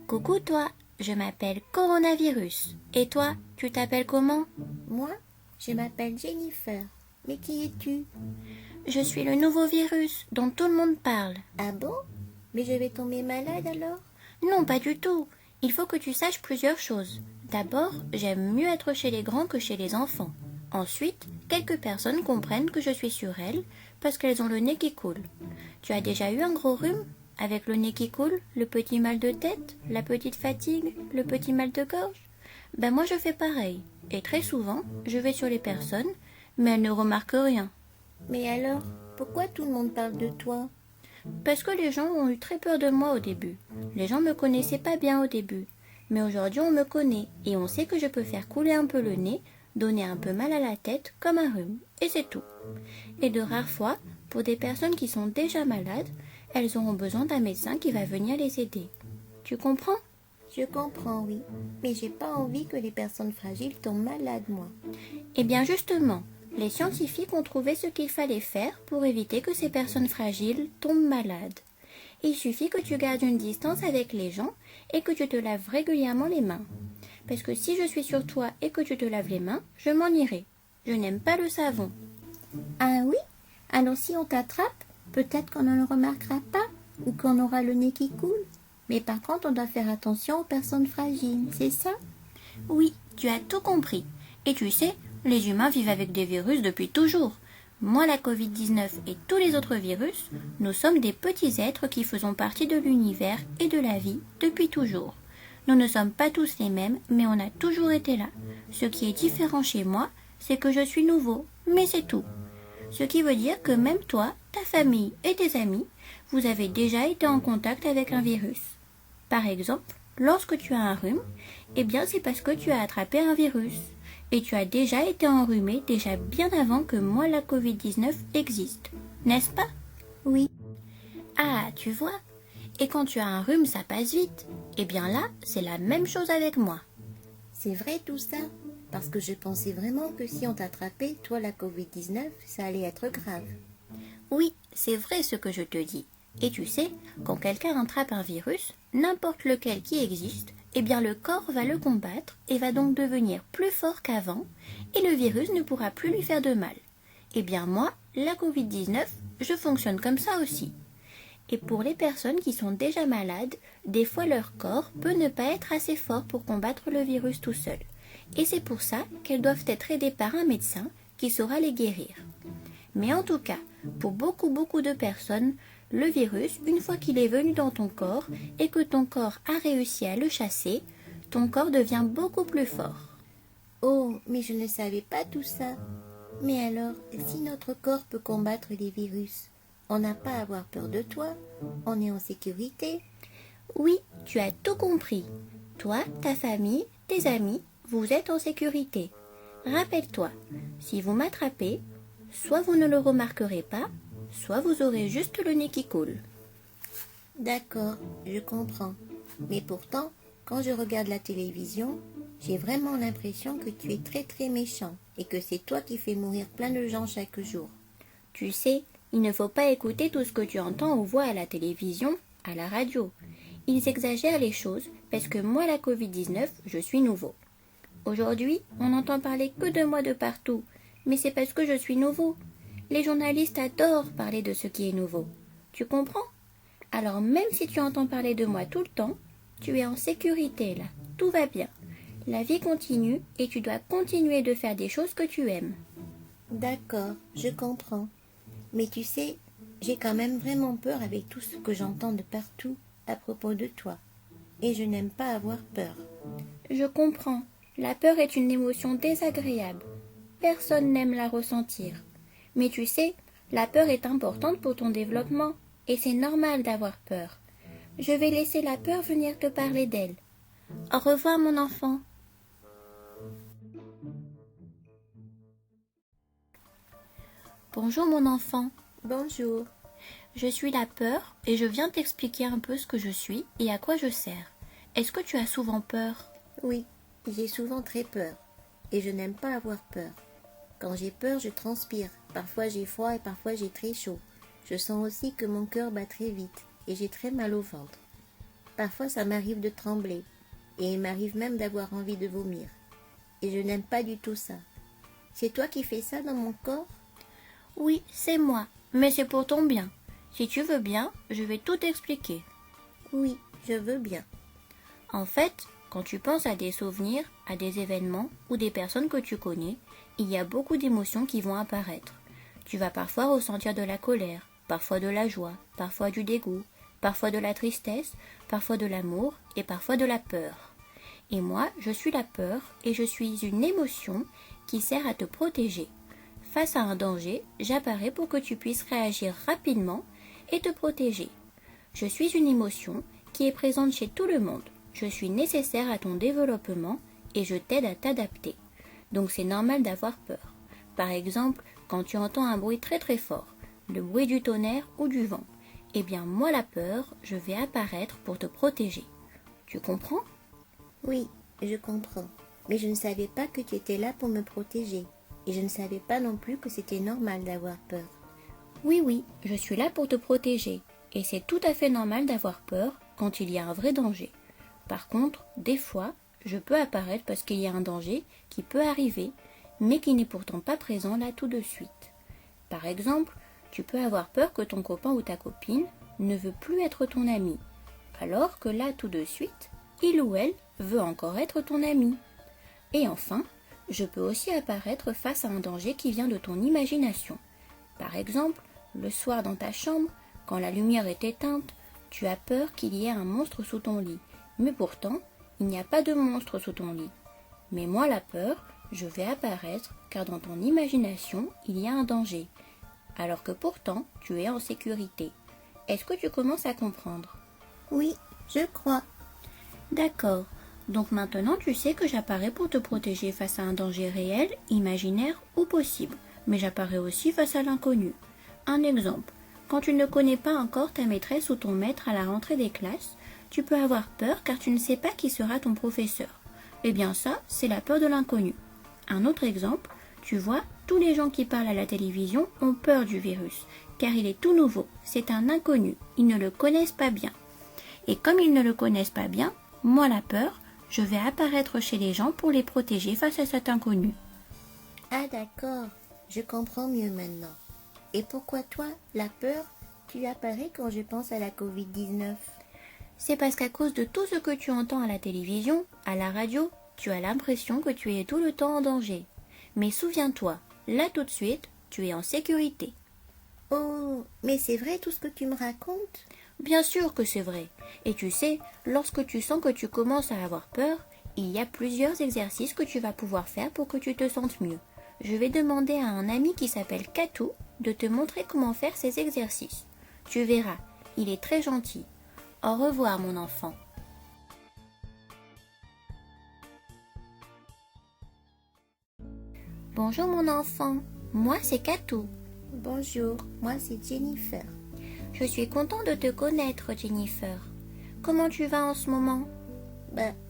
Coucou toi, je m'appelle Coronavirus. Et toi, tu t'appelles comment? Moi, je m'appelle Jennifer. Mais qui es-tu? Je suis le nouveau virus dont tout le monde parle. Ah bon? Mais je vais tomber malade alors? Non, pas du tout. Il faut que tu saches plusieurs choses. D'abord, j'aime mieux être chez les grands que chez les enfants. Ensuite, quelques personnes comprennent que je suis sur elles parce qu'elles ont le nez qui coule. Tu as déjà eu un gros rhume? Avec le nez qui coule, le petit mal de tête, la petite fatigue, le petit mal de gorge? Ben moi je fais pareil. Et très souvent, je vais sur les personnes, mais elles ne remarquent rien. Mais alors, pourquoi tout le monde parle de toi? Parce que les gens ont eu très peur de moi au début. Les gens me connaissaient pas bien au début. Mais aujourd'hui on me connaît et on sait que je peux faire couler un peu le nez, donner un peu mal à la tête comme un rhume. Et c'est tout. Et de rares fois, pour des personnes qui sont déjà malades, elles auront besoin d'un médecin qui va venir les aider. Tu comprends? Je comprends, oui. Mais j'ai pas envie que les personnes fragiles tombent malades, moi. Eh bien justement, les scientifiques ont trouvé ce qu'il fallait faire pour éviter que ces personnes fragiles tombent malades. Il suffit que tu gardes une distance avec les gens et que tu te laves régulièrement les mains. Parce que si je suis sur toi et que tu te laves les mains, je m'en irai. Je n'aime pas le savon. Ah oui? Alors si on t'attrape, peut-être qu'on ne le remarquera pas ou qu'on aura le nez qui coule. Mais par contre, on doit faire attention aux personnes fragiles, c'est ça? Oui, tu as tout compris. Et tu sais, les humains vivent avec des virus depuis toujours. Moi, la Covid-19 et tous les autres virus, nous sommes des petits êtres qui faisons partie de l'univers et de la vie depuis toujours. Nous ne sommes pas tous les mêmes, mais on a toujours été là. Ce qui est différent chez moi, c'est que je suis nouveau, mais c'est tout. Ce qui veut dire que même toi, ta famille et tes amis, vous avez déjà été en contact avec un virus. Par exemple, lorsque tu as un rhume, eh bien c'est parce que tu as attrapé un virus. Et tu as déjà été enrhumé déjà bien avant que moi la Covid-19 existe. N'est-ce pas? Oui. Ah, tu vois. Et quand tu as un rhume, ça passe vite. Eh bien là, c'est la même chose avec moi. C'est vrai tout ça? Parce que je pensais vraiment que si on t'attrapait, toi la Covid-19, ça allait être grave. Oui, c'est vrai ce que je te dis. Et tu sais, quand quelqu'un attrape un virus, n'importe lequel qui existe, eh bien le corps va le combattre et va donc devenir plus fort qu'avant, et le virus ne pourra plus lui faire de mal. Eh bien moi, la Covid-19, je fonctionne comme ça aussi. Et pour les personnes qui sont déjà malades, des fois leur corps peut ne pas être assez fort pour combattre le virus tout seul. Et c'est pour ça qu'elles doivent être aidées par un médecin qui saura les guérir. Mais en tout cas, pour beaucoup de personnes, le virus, une fois qu'il est venu dans ton corps et que ton corps a réussi à le chasser, ton corps devient beaucoup plus fort. Oh, mais je ne savais pas tout ça. Mais alors, si notre corps peut combattre les virus, on n'a pas à avoir peur de toi. On est en sécurité. Oui, tu as tout compris. Toi, ta famille, tes amis, vous êtes en sécurité. Rappelle-toi, si vous m'attrapez, soit vous ne le remarquerez pas, soit vous aurez juste le nez qui coule. D'accord, je comprends. Mais pourtant, quand je regarde la télévision, j'ai vraiment l'impression que tu es très méchant et que c'est toi qui fais mourir plein de gens chaque jour. Tu sais, il ne faut pas écouter tout ce que tu entends ou vois à la télévision, à la radio. Ils exagèrent les choses parce que moi, la Covid-19, je suis nouveau. Aujourd'hui, on n'entend parler que de moi de partout, mais c'est parce que je suis nouveau. Les journalistes adorent parler de ce qui est nouveau. Tu comprends? Alors même si tu entends parler de moi tout le temps, tu es en sécurité là, tout va bien. La vie continue et tu dois continuer de faire des choses que tu aimes. D'accord, je comprends. Mais tu sais, j'ai quand même vraiment peur avec tout ce que j'entends de partout à propos de toi. Et je n'aime pas avoir peur. Je comprends, la peur est une émotion désagréable. Personne n'aime la ressentir. Mais tu sais, la peur est importante pour ton développement, et c'est normal d'avoir peur. Je vais laisser la peur venir te parler d'elle. Au revoir mon enfant. Bonjour mon enfant, Bonjour. je suis la peur et je viens t'expliquer un peu ce que je suis et à quoi je sers. Est-ce que tu as souvent peur? Oui, j'ai souvent très peur. Et je n'aime pas avoir peur. Quand j'ai peur, je transpire. Parfois j'ai froid et parfois j'ai très chaud. Je sens aussi que mon cœur bat très vite et j'ai très mal au ventre. Parfois, ça m'arrive de trembler. Et il m'arrive même d'avoir envie de vomir. Et je n'aime pas du tout ça. C'est toi qui fais ça dans mon corps? Oui, c'est moi, mais c'est pour ton bien. Si tu veux bien, je vais tout expliquer. Oui, je veux bien. En fait, quand tu penses à des souvenirs, à des événements ou des personnes que tu connais, il y a beaucoup d'émotions qui vont apparaître. Tu vas parfois ressentir de la colère, parfois de la joie, parfois du dégoût, parfois de la tristesse, parfois de l'amour et parfois de la peur. Et moi, je suis la peur et je suis une émotion qui sert à te protéger. Face à un danger, j'apparais pour que tu puisses réagir rapidement et te protéger. Je suis une émotion qui est présente chez tout le monde. Je suis nécessaire à ton développement et je t'aide à t'adapter. Donc c'est normal d'avoir peur. Par exemple, quand tu entends un bruit très très fort, le bruit du tonnerre ou du vent, eh bien moi la peur, je vais apparaître pour te protéger. Tu comprends? Oui, je comprends. Mais je ne savais pas que tu étais là pour me protéger. Et je ne savais pas non plus que c'était normal d'avoir peur. Oui, je suis là pour te protéger. Et c'est tout à fait normal d'avoir peur quand il y a un vrai danger. Par contre, des fois, je peux apparaître parce qu'il y a un danger qui peut arriver, mais qui n'est pourtant pas présent là tout de suite. Par exemple, tu peux avoir peur que ton copain ou ta copine ne veut plus être ton ami, alors que là tout de suite, il ou elle veut encore être ton ami. Et enfin, je peux aussi apparaître face à un danger qui vient de ton imagination. Par exemple, le soir dans ta chambre, quand la lumière est éteinte, tu as peur qu'il y ait un monstre sous ton lit. Mais pourtant, il n'y a pas de monstre sous ton lit. Mais moi, la peur, je vais apparaître car dans ton imagination, il y a un danger. Alors que pourtant, tu es en sécurité. Est-ce que tu commences à comprendre? Oui, je crois. D'accord. Donc maintenant, tu sais que j'apparais pour te protéger face à un danger réel, imaginaire ou possible. Mais j'apparais aussi face à l'inconnu. Un exemple. Quand tu ne connais pas encore ta maîtresse ou ton maître à la rentrée des classes, tu peux avoir peur car tu ne sais pas qui sera ton professeur. Eh bien ça, c'est la peur de l'inconnu. Un autre exemple, tu vois, tous les gens qui parlent à la télévision ont peur du virus, car il est tout nouveau, c'est un inconnu, ils ne le connaissent pas bien. Et comme ils ne le connaissent pas bien, moi la peur, je vais apparaître chez les gens pour les protéger face à cet inconnu. Ah d'accord, je comprends mieux maintenant. Et pourquoi toi, la peur, tu apparais quand je pense à la Covid-19? C'est parce qu'à cause de tout ce que tu entends à la télévision, à la radio, tu as l'impression que tu es tout le temps en danger. Mais souviens-toi, là tout de suite, tu es en sécurité. Oh, mais c'est vrai tout ce que tu me racontes? Bien sûr que c'est vrai. Et tu sais, lorsque tu sens que tu commences à avoir peur, il y a plusieurs exercices que tu vas pouvoir faire pour que tu te sentes mieux. Je vais demander à un ami qui s'appelle Katou de te montrer comment faire ces exercices. Tu verras, il est très gentil. Au revoir mon enfant. Bonjour mon enfant, moi c'est Katou. Bonjour, moi c'est Jennifer. Je suis content de te connaître Jennifer. Comment tu vas en ce moment?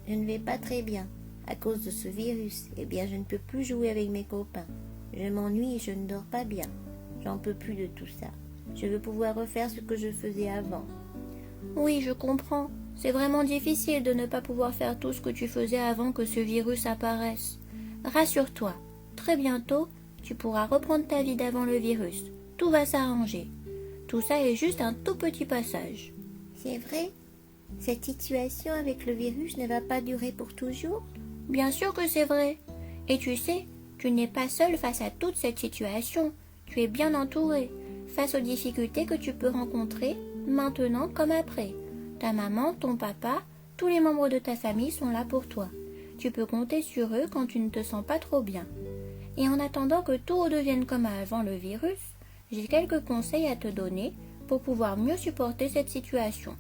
Je ne vais pas très bien. À cause de ce virus, je ne peux plus jouer avec mes copains. Je m'ennuie et je ne dors pas bien. J'en peux plus de tout ça. Je veux pouvoir refaire ce que je faisais avant. Oui, je comprends. C'est vraiment difficile de ne pas pouvoir faire tout ce que tu faisais avant que ce virus apparaisse. Rassure-toi, très bientôt, tu pourras reprendre ta vie d'avant le virus. Tout va s'arranger. Tout ça est juste un tout petit passage. C'est vrai? Cette situation avec le virus ne va pas durer pour toujours? Bien sûr que c'est vrai. Et tu sais, tu n'es pas seul face à toute cette situation. Tu es bien entouré, face aux difficultés que tu peux rencontrer, maintenant comme après. Ta maman, ton papa, tous les membres de ta famille sont là pour toi. Tu peux compter sur eux quand tu ne te sens pas trop bien. Et en attendant que tout redevienne comme avant le virus, j'ai quelques conseils à te donner pour pouvoir mieux supporter cette situation.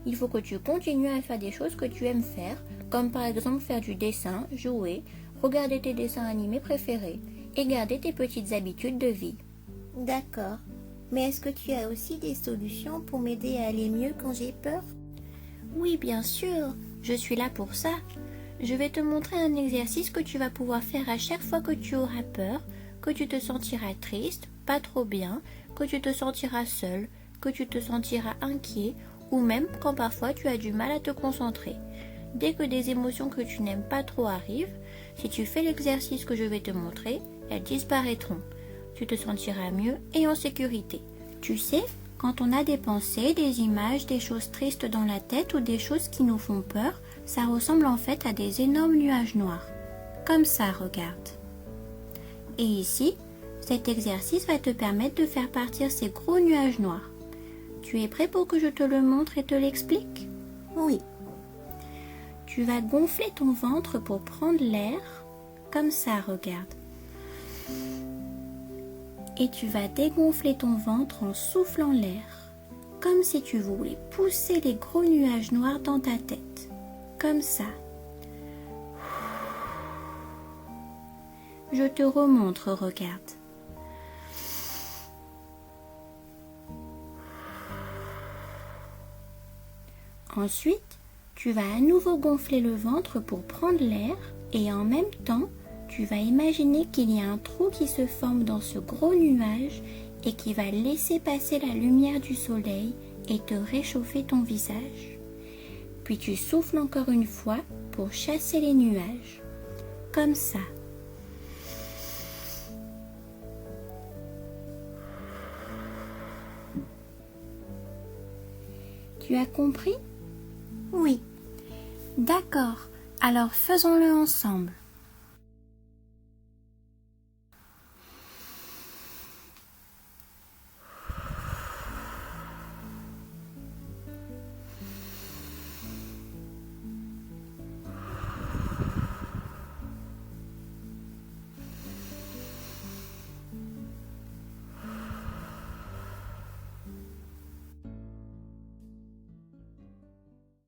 Il faut que tu continues à faire des choses que tu aimes faire, comme par exemple faire du dessin, jouer, regarder tes dessins animés préférés et garder tes petites habitudes de vie. D'accord. Mais est-ce que tu as aussi des solutions pour m'aider à aller mieux quand j'ai peur? Oui, bien sûr, je suis là pour ça. Je vais te montrer un exercice que tu vas pouvoir faire à chaque fois que tu auras peur, que tu te sentiras triste, pas trop bien, que tu te sentiras seul, que tu te sentiras inquiet ou même quand parfois tu as du mal à te concentrer. Dès que des émotions que tu n'aimes pas trop arrivent, si tu fais l'exercice que je vais te montrer, elles disparaîtront. Tu te sentiras mieux et en sécurité. Tu sais, quand on a des pensées, des images, des choses tristes dans la tête ou des choses qui nous font peur, ça ressemble en fait à des énormes nuages noirs. Comme ça, regarde. Et ici, cet exercice va te permettre de faire partir ces gros nuages noirs. Tu es prêt pour que je te le montre et te l'explique? Oui. Tu vas gonfler ton ventre pour prendre l'air. Comme ça, regarde. Et tu vas dégonfler ton ventre en soufflant l'air, comme si tu voulais pousser les gros nuages noirs dans ta tête. Comme ça. Je te remontre, regarde. Ensuite, tu vas à nouveau gonfler le ventre pour prendre l'air et en même temps, tu vas imaginer qu'il y a un trou qui se forme dans ce gros nuage et qui va laisser passer la lumière du soleil et te réchauffer ton visage. Puis tu souffles encore une fois pour chasser les nuages. Comme ça. Tu as compris? Oui. D'accord, alors faisons-le ensemble.